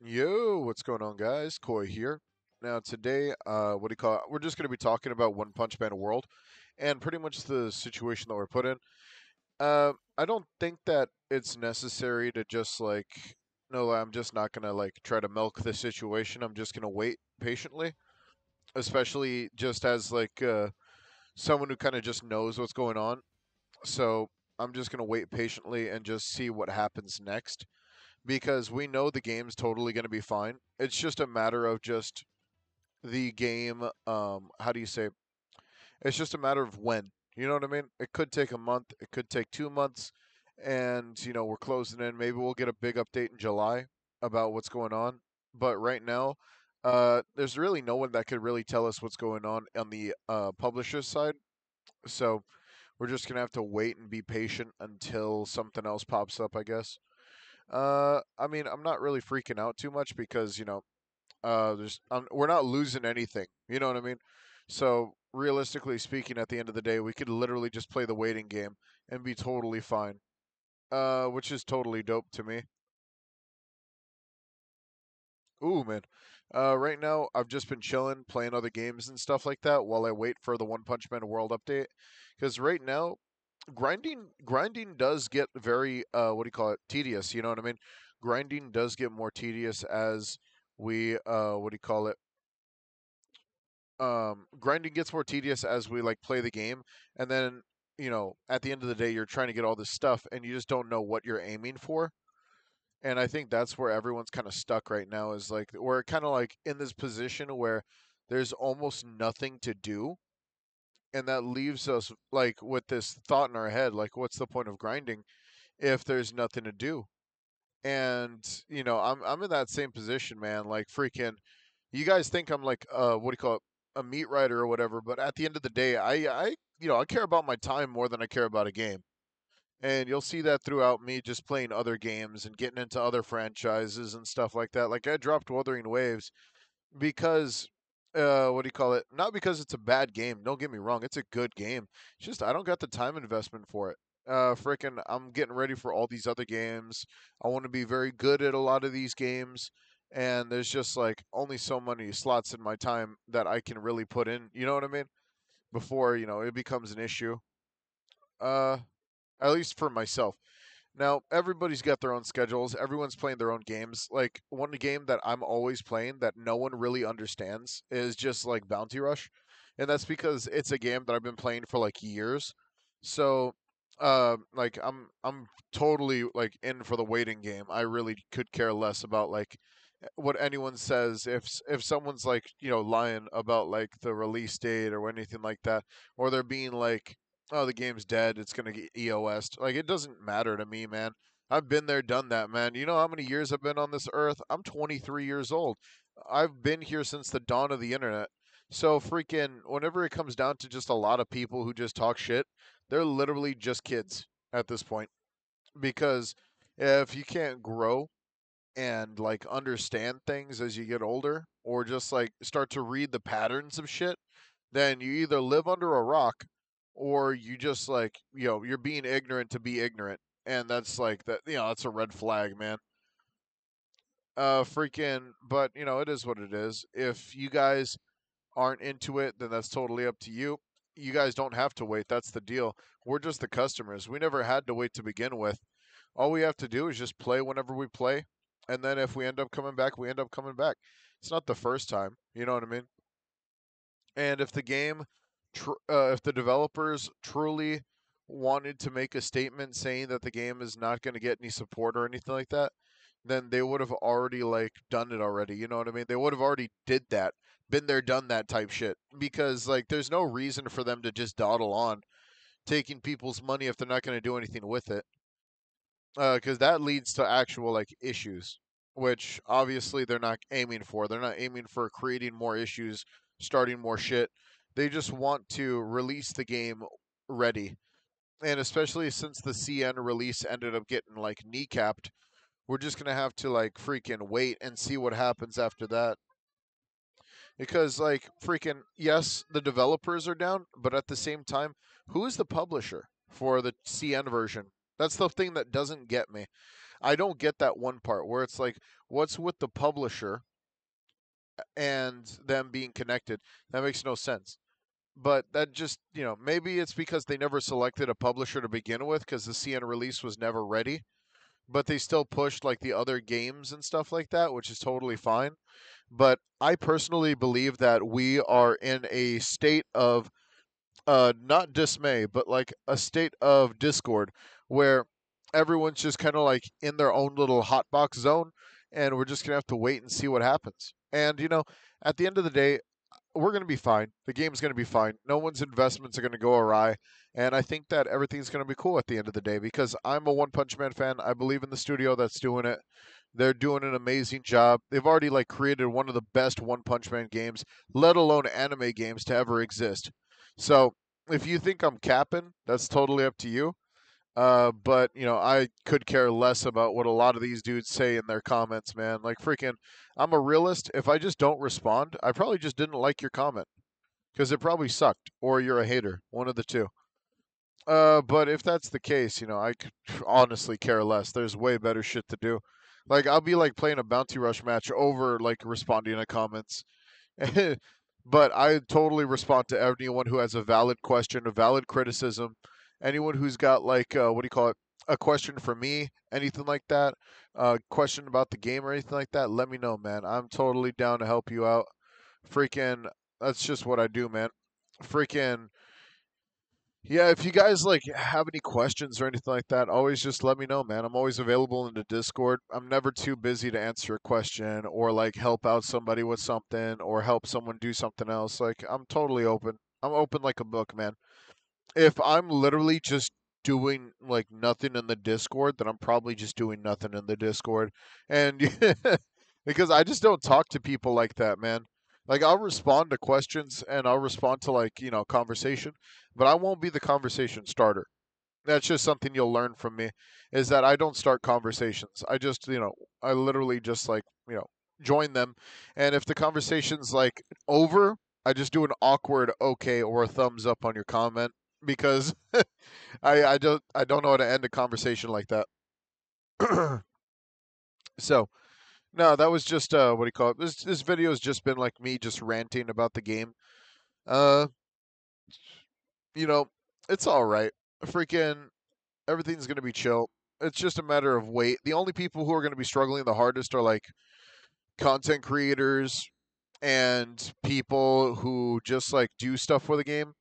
Yo, what's going on, guys? Koi here. Now, today, we're just going to be talking about One Punch Man World and pretty much the situation that we're put in. I don't think that it's necessary to just no, I'm just not going to try to milk the situation. I'm just going to wait patiently, especially just as someone who kind of just knows what's going on. So, I'm just going to wait patiently and just see what happens next because we know the game's totally going to be fine. It's just a matter of just the game. How do you say? It's just a matter of when. You know what I mean? It could take a month. It could take 2 months, and we're closing in. Maybe we'll get a big update in July about what's going on. But right now, there's really no one that could really tell us what's going on the publisher's side. So we're just gonna have to wait and be patient until something else pops up, I guess. I mean, I'm not really freaking out too much because we're not losing anything. You know what I mean? So realistically speaking, at the end of the day, we could literally just play the waiting game and be totally fine. Which is totally dope to me. Ooh, man. Right now I've just been chilling, playing other games and stuff like that while I wait for the One Punch Man World update. Because right now, grinding does get very what do you call it, tedious. You know what I mean? Grinding does get more tedious as we what do you call it, grinding gets more tedious as we play the game, and then at the end of the day you're trying to get all this stuff and you just don't know what you're aiming for. And I think that's where everyone's kind of stuck right now, is like we're kind of like in this position where there's almost nothing to do, and that leaves us like with this thought in our head, like what's the point of grinding if there's nothing to do? And I'm in that same position, man. Like freaking, you guys think I'm like what do you call it, a meat writer or whatever, but at the end of the day, I care about my time more than I care about a game. And you'll see that throughout me just playing other games and getting into other franchises and stuff like that. Like I dropped Wuthering Waves because what do you call it? Not because it's a bad game. Don't get me wrong, it's a good game. It's just I don't got the time investment for it. Freaking, I'm getting ready for all these other games. I want to be very good at a lot of these games, and there's just like only so many slots in my time that I can really put in. You know what I mean? Before it becomes an issue. Uh, at least for myself. Now, everybody's got their own schedules. Everyone's playing their own games. Like, one game that I'm always playing that no one really understands is just like Bounty Rush. And that's because it's a game that I've been playing for like years. So, like I'm totally like in for the waiting game. I really could care less about what anyone says. If someone's like, lying about like the release date or anything like that, or they're being like, oh, the game's dead, it's gonna get EOS'd. Like, it doesn't matter to me, man. I've been there, done that, man. You know how many years I've been on this earth? I'm 23 years old. I've been here since the dawn of the internet. So freaking, whenever it comes down to just a lot of people who just talk shit, they're literally just kids at this point. Because if you can't grow and like understand things as you get older, or just like start to read the patterns of shit, then you either live under a rock or you just you're being ignorant to be ignorant. And that's like that, that's a red flag, man. Freaking, but it is what it is. If you guys aren't into it, then that's totally up to you. You guys don't have to wait. That's the deal. We're just the customers. We never had to wait to begin with. All we have to do is just play whenever we play, and then if we end up coming back, we end up coming back. It's not the first time, you know what I mean? And if if the developers truly wanted to make a statement saying that the game is not going to get any support or anything like that, then they would have already done it already. You know what I mean? They would have already did that, been there, done that type shit. Because there's no reason for them to just dawdle on taking people's money if they're not going to do anything with it. Because that leads to actual issues, which obviously they're not aiming for. They're not aiming for creating more issues, starting more shit. They just want to release the game ready. And especially since the CN release ended up getting kneecapped, we're just gonna have to freaking wait and see what happens after that. Because freaking, yes, the developers are down, but at the same time, who is the publisher for the CN version? That's the thing that doesn't get me. I don't get that one part where it's like, what's with the publisher and them being connected? That makes no sense. But that just, maybe it's because they never selected a publisher to begin with because the CN release was never ready. But they still pushed like the other games and stuff like that, which is totally fine. But I personally believe that we are in a state of not dismay, but like a state of discord where everyone's just kind of like in their own little hotbox zone, and we're just gonna have to wait and see what happens. And at the end of the day, we're going to be fine. The game's going to be fine. No one's investments are going to go awry. And I think that everything's going to be cool at the end of the day because I'm a One Punch Man fan. I believe in the studio that's doing it. They're doing an amazing job. They've already like created one of the best One Punch Man games, let alone anime games to ever exist. So, if you think I'm capping, that's totally up to you. But I could care less about what a lot of these dudes say in their comments, man. Like freaking, I'm a realist. If I just don't respond, I probably just didn't like your comment because it probably sucked, or you're a hater, one of the two. But if that's the case, I could honestly care less. There's way better shit to do. Like I'll be like playing a Bounty Rush match over like responding to comments. But I totally respond to anyone who has a valid question, a valid criticism, anyone who's got like what do you call it, a question for me, anything like that, question about the game or anything like that. Let me know, man. I'm totally down to help you out. Freaking, that's just what I do, man. Freaking, yeah, if you guys like have any questions or anything like that, always just let me know, man. I'm always available in the Discord. I'm never too busy to answer a question or like help out somebody with something or help someone do something else. Like I'm totally open. I'm open like a book, man. If I'm literally just doing like nothing in the Discord, then I'm probably just doing nothing in the Discord. And because I just don't talk to people like that, man. Like I'll respond to questions and I'll respond to like, conversation, but I won't be the conversation starter. That's just something you'll learn from me is that I don't start conversations. I just, I literally just like, join them. And if the conversation's like over, I just do an awkward okay or a thumbs up on your comment because I don't know how to end a conversation like that. So no, that was just what do you call it? This video has just been like me just ranting about the game. Uh, you know, it's all right. Freaking everything's gonna be chill. It's just a matter of wait. The only people who are gonna be struggling the hardest are like content creators and people who just like do stuff for the game,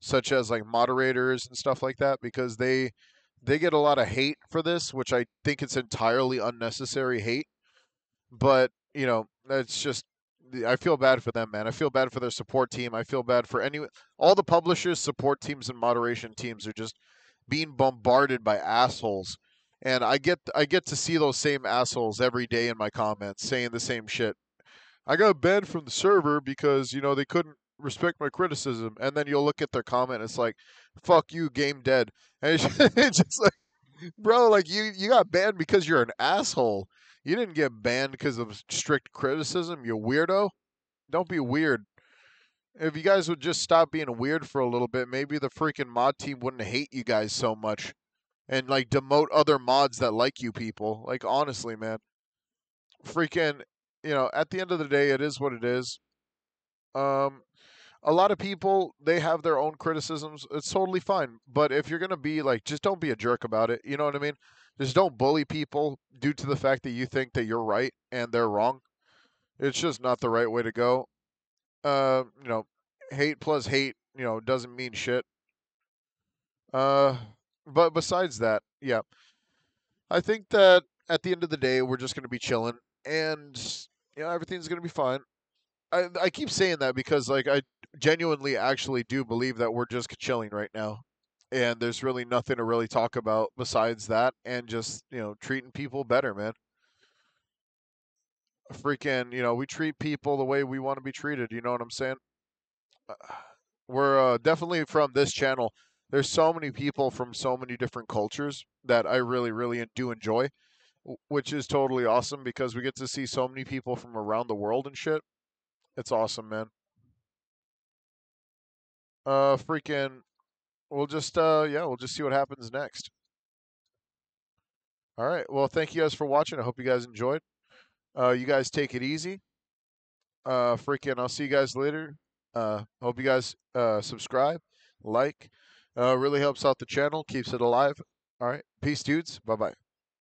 such as like moderators and stuff like that, because they get a lot of hate for this, which I think it's entirely unnecessary hate. But that's just I feel bad for them, man. I feel bad for their support team. I feel bad for all the publishers, support teams, and moderation teams are just being bombarded by assholes. And I get to see those same assholes every day in my comments saying the same shit. I got banned from the server because they couldn't respect my criticism. And then you'll look at their comment, it's like, "Fuck you, game dead." And it's just like, bro, like you got banned because you're an asshole. You didn't get banned because of strict criticism. You weirdo. Don't be weird. If you guys would just stop being weird for a little bit, maybe the freaking mod team wouldn't hate you guys so much and like demote other mods that like you people. Like honestly, man, freaking, at the end of the day, it is what it is. Um, a lot of people they have their own criticisms. It's totally fine. But if you're gonna be like, just don't be a jerk about it. You know what I mean? Just don't bully people due to the fact that you think that you're right and they're wrong. It's just not the right way to go. Uh, you know, hate plus hate, doesn't mean shit. Uh, but besides that, yeah, I think that at the end of the day, we're just gonna be chilling, and everything's gonna be fine. I keep saying that because like I genuinely actually do believe that we're just chilling right now. And there's really nothing to really talk about besides that and just, treating people better, man. Freaking, we treat people the way we want to be treated, you know what I'm saying? Uh, We're definitely from this channel. There's so many people from so many different cultures that I really, really do enjoy, which is totally awesome because we get to see so many people from around the world and shit. It's awesome, man. Freaking, we'll just yeah, we'll just see what happens next. All right. Well, thank you guys for watching. I hope you guys enjoyed. You guys take it easy. Freaking, I'll see you guys later. Hope you guys subscribe, like. Really helps out the channel, keeps it alive. All right. Peace, dudes. Bye bye.